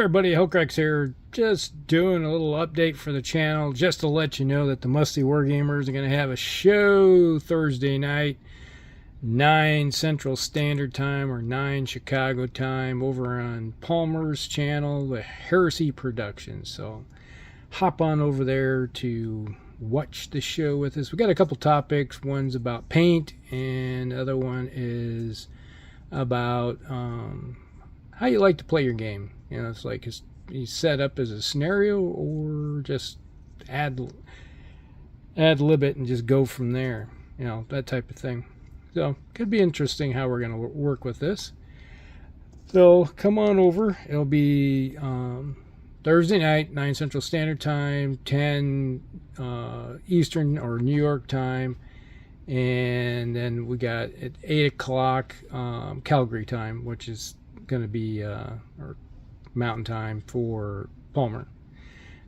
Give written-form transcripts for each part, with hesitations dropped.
everybody, Hokrex here, just doing a little update for the channel, just to let you know that the Musty Wargamers are going to have a show Thursday night, 9 Central Standard Time or 9 Chicago time, over on Palmer's channel, the Heresy Productions. So hop on over there to watch the show with us. We got a couple topics. One's about paint, and the other one is about how you like to play your game. You know, it's like he's set up as a scenario, or just ad lib it and just go from there. You know, that type of thing. So could be interesting how we're going to work with this. So come on over. It'll be Thursday night, 9 Central Standard Time, 10 Eastern or New York time, and then we got at 8 o'clock Calgary time, which is going to be or Mountain Time for Palmer.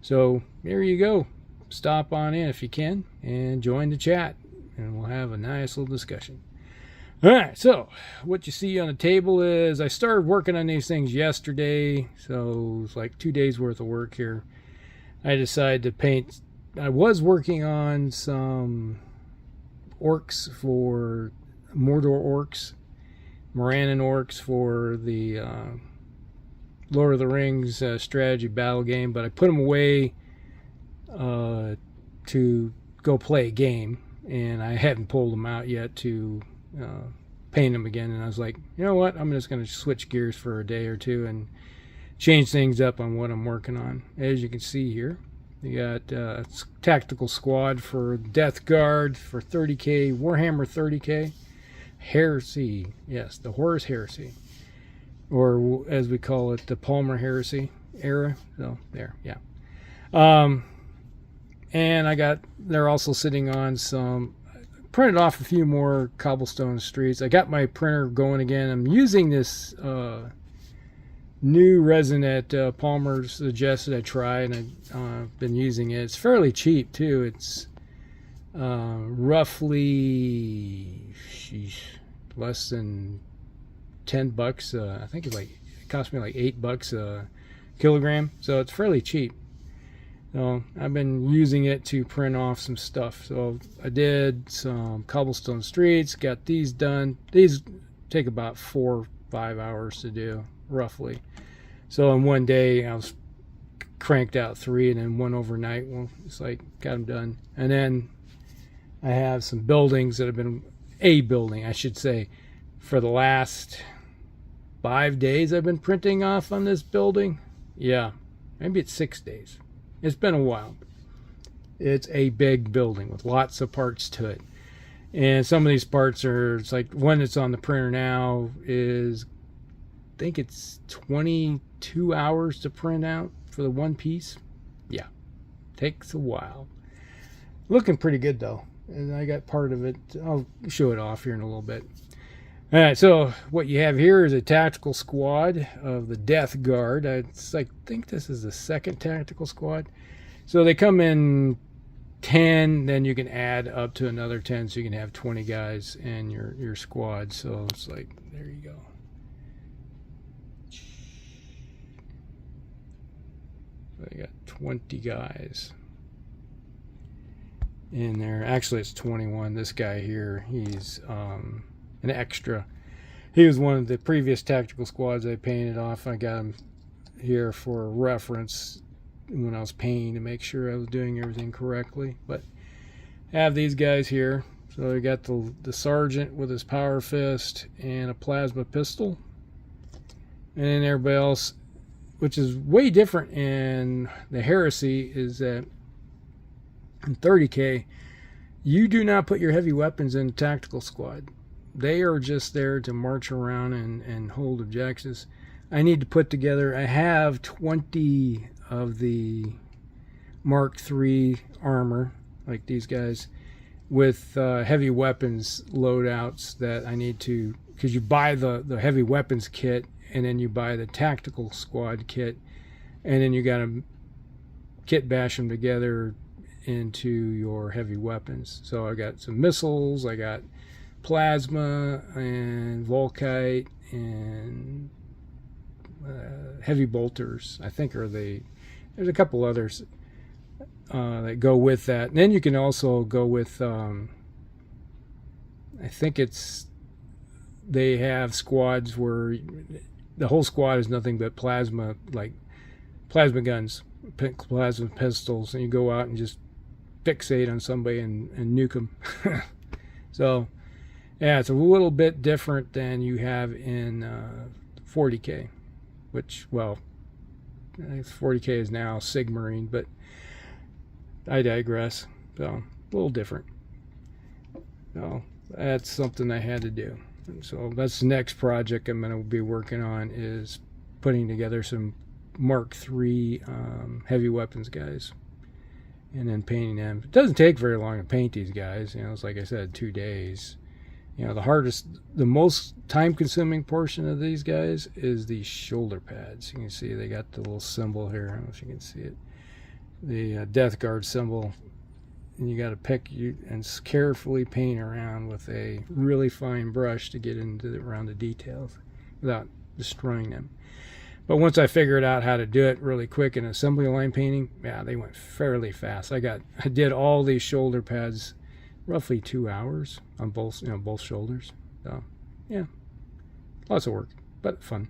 So there you go. Stop on in if you can and join the chat, and we'll have a nice little discussion. All right, so what you see on the table is I started working on these things yesterday, so it's like 2 days worth of work here. I decided to paint. I was working on some orcs for Mordor orcs, Morannon orcs for the Lord of the Rings strategy battle game, but I put them away to go play a game, and I haven't pulled them out yet to paint them again. And I was like, you know what, I'm just going to switch gears for a day or two and change things up on what I'm working on. As you can see here, you got a tactical squad for Death Guard for 30k, Warhammer 30k, Heresy, yes, the Horus Heresy, or as we call it, the Palmer Heresy era. So there, yeah. And they're also sitting on some, printed off a few more Cobblestone streets. I got my printer going again. I'm using this new resin that Palmer suggested I try, and I've been using it. It's fairly cheap too. It's roughly less than $10. I think it cost me like $8 a kilogram, so it's fairly cheap. So I've been using it to print off some stuff. So I did some Cobblestone streets, got these done. These take about 4 or 5 hours to do, roughly. So in one day I was cranked out 3, and then one overnight. Well, it's like got them done. And then I have some buildings that have been, a building I should say, for the last 5 days I've been printing off on this building. Yeah, maybe it's 6 days. It's been a while. It's a big building with lots of parts to it. And some of these parts are, it's like one that's on the printer now is, I think it's 22 hours to print out for the one piece. Yeah, takes a while. Looking pretty good though. And I got part of it. I'll show it off here in a little bit. All right, so what you have here is a tactical squad of the Death Guard. I think this is the second tactical squad. So they come in 10, then you can add up to another 10, so you can have 20 guys in your squad. So it's like, there you go. So you got 20 guys in there. Actually, it's 21. This guy here, he's an extra. He was one of the previous tactical squads I painted off. I got him here for reference when I was painting to make sure I was doing everything correctly. But I have these guys here. So I got the sergeant with his power fist and a plasma pistol, and then everybody else, which is way different in the Heresy, is that in 30k you do not put your heavy weapons in the tactical squad. They are just there to march around and hold objectives. I need to put together, I have 20 of the Mark III armor, like these guys, with heavy weapons loadouts that I need to, because you buy the heavy weapons kit, and then you buy the tactical squad kit, and then you got to kit bash them together into your heavy weapons. So I got some missiles, I got plasma and volkite and heavy bolters, I think, are the. There's a couple others that go with that. And then you can also go with. I think they have squads where the whole squad is nothing but plasma guns, plasma pistols, and you go out and just fixate on somebody and nuke them. So, yeah, it's a little bit different than you have in 40K, which, well, I think 40K is now Sigmarine, but I digress. So, a little different. So, that's something I had to do. And so, that's the next project I'm going to be working on, is putting together some Mark III heavy weapons guys. And then painting them. It doesn't take very long to paint these guys. You know, it's like I said, 2 days. You know, the most time-consuming portion of these guys is the shoulder pads. You can see they got the little symbol here. I don't know if you can see it. The Death Guard symbol. And you got to pick and carefully paint around with a really fine brush to get around the details without destroying them. But once I figured out how to do it really quick in assembly line painting, yeah, they went fairly fast. I did all these shoulder pads roughly 2 hours on both shoulders. So yeah, lots of work, but fun.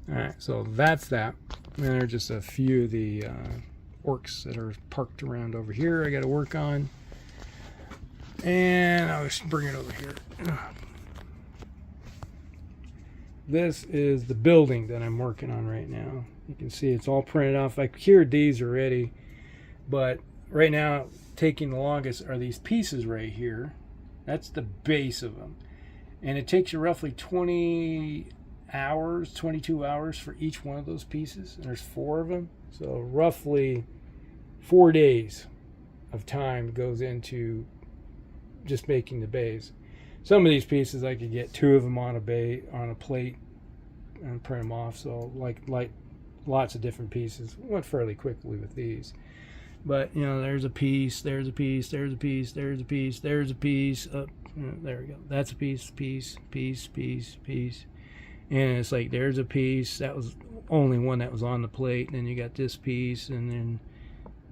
All right, so that's that. And there are just a few of the orcs that are parked around over here I got to work on. And I'll just bring it over here. This is the building that I'm working on right now. You can see it's all printed off. I cured these already, but right now taking the longest are these pieces right here. That's the base of them. And it takes you roughly 20 hours, 22 hours for each one of those pieces. And there's 4 of them. So roughly 4 days of time goes into just making the base. Some of these pieces I could get 2 of them on a plate and print them off. So like lots of different pieces. Went fairly quickly with these. But you know, there's a piece, there's a piece, there's a piece, there's a piece, there's a piece. There we go. That's a piece, piece. And it's like there's a piece. That was only one that was on the plate. And then you got this piece, and then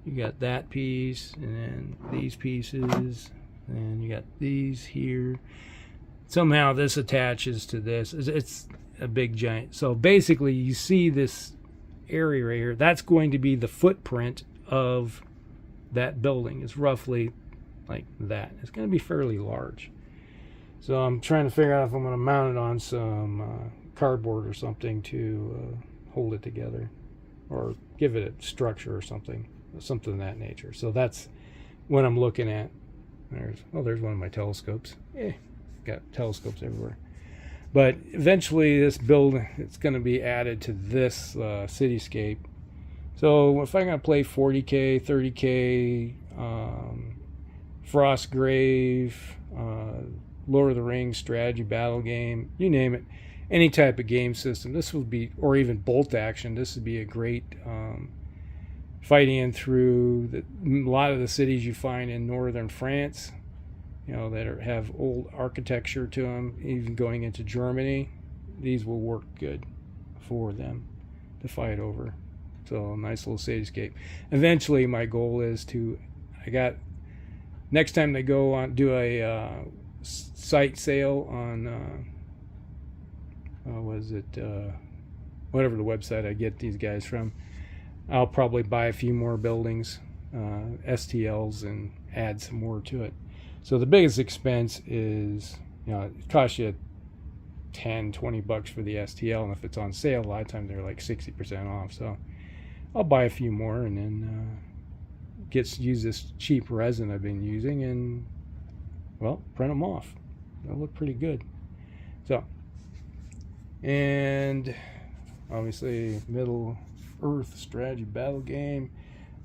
you got that piece, and then these pieces. And you got these here. Somehow this attaches to this. It's a big giant. So basically you see this area right here. That's going to be the footprint of that building. It's roughly like that. It's going to be fairly large. So I'm trying to figure out if I'm going to mount it on some cardboard or something to hold it together. Or give it a structure or something of that nature. So that's what I'm looking at. There's one of my telescopes. Got telescopes everywhere. But eventually this building, it's going to be added to this cityscape. So if I'm going to play 40K, 30K, Frostgrave, Lord of the Rings strategy battle game, you name it, any type of game system, this would be, or even bolt action, this would be a great fighting through a lot of the cities you find in northern France, you know, that have old architecture to them, even going into Germany. These will work good for them to fight over. So a nice little cityscape. Eventually my goal is next time they go on, do a site sale on whatever the website I get these guys from, I'll probably buy a few more buildings, STLs, and add some more to it. So the biggest expense is, you know, it costs you $10-20 for the STL, and if it's on sale, a lot of times they're like 60% off. So I'll buy a few more and then use this cheap resin I've been using and, well, print them off. They'll look pretty good. So, and obviously Middle Earth strategy battle game.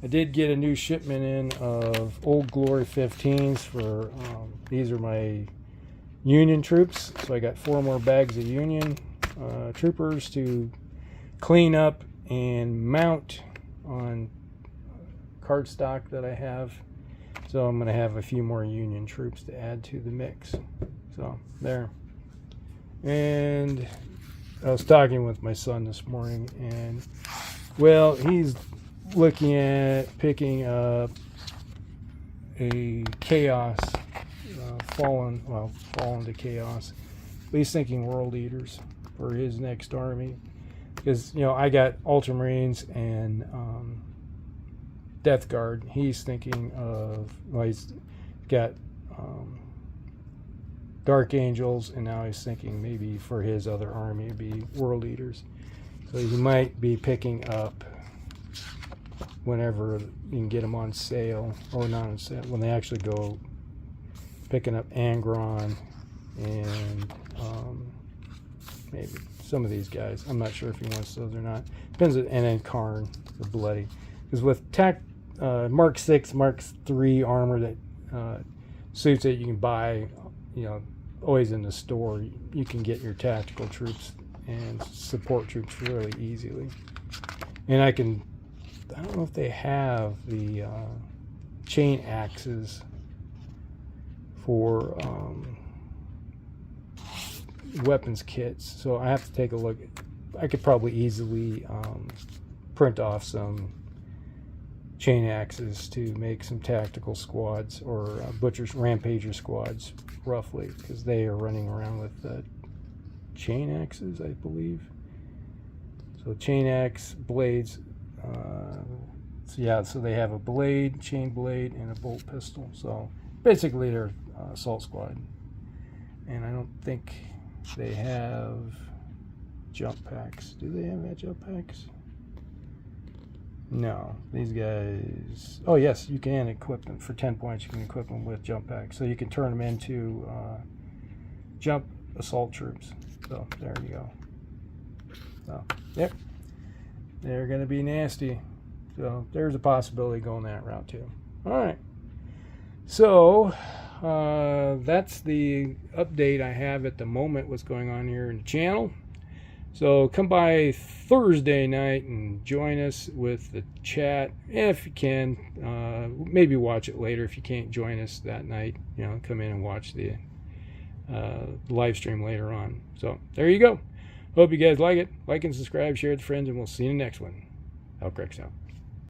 I did get a new shipment in of Old Glory 15s for these are my Union troops, so I got 4 more bags of Union troopers to clean up and mount on cardstock that I have. So I'm going to have a few more Union troops to add to the mix. So there. And I was talking with my son this morning, and well, he's looking at picking up a chaos, fallen to chaos. But he's thinking world eaters for his next army, because I got Ultramarines and Death Guard. He's thinking of, well, he's got Dark Angels, and now he's thinking maybe for his other army it'd be World Eaters. So he might be picking up whenever you can get them on sale, or not on sale, when they actually go, picking up Angron and maybe some of these guys. I'm not sure if he wants those or not. Depends. And then Karn, the Bloody, because with Mark 6, Mark 3 armor that suits it, you can buy, always in the store. You can get your tactical troops and support troops really easily. And I don't know if they have the chain axes for weapons kits, so I have to take a look. I could probably easily print off some chain axes to make some tactical squads, or butchers, rampager squads, roughly, because they are running around with chain axes, I believe. So chain axe, blades. So they have a blade, chain blade, and a bolt pistol. So basically they're assault squad. And I don't think they have jump packs. Do they have that jump packs? No. These guys... Oh yes, you can equip them. For 10 points you can equip them with jump packs. So you can turn them into jump assault troops. So there you go. So, yep. They're going to be nasty. So there's a possibility going that route too. Alright. So that's the update I have at the moment, what's going on here in the channel. So come by Thursday night and join us with the chat if you can. Maybe watch it later if you can't join us that night. Come in and watch the live stream later on. So there you go. Hope you guys like it. Like and subscribe, share with friends, and we'll see you in the next one. Elcrex out.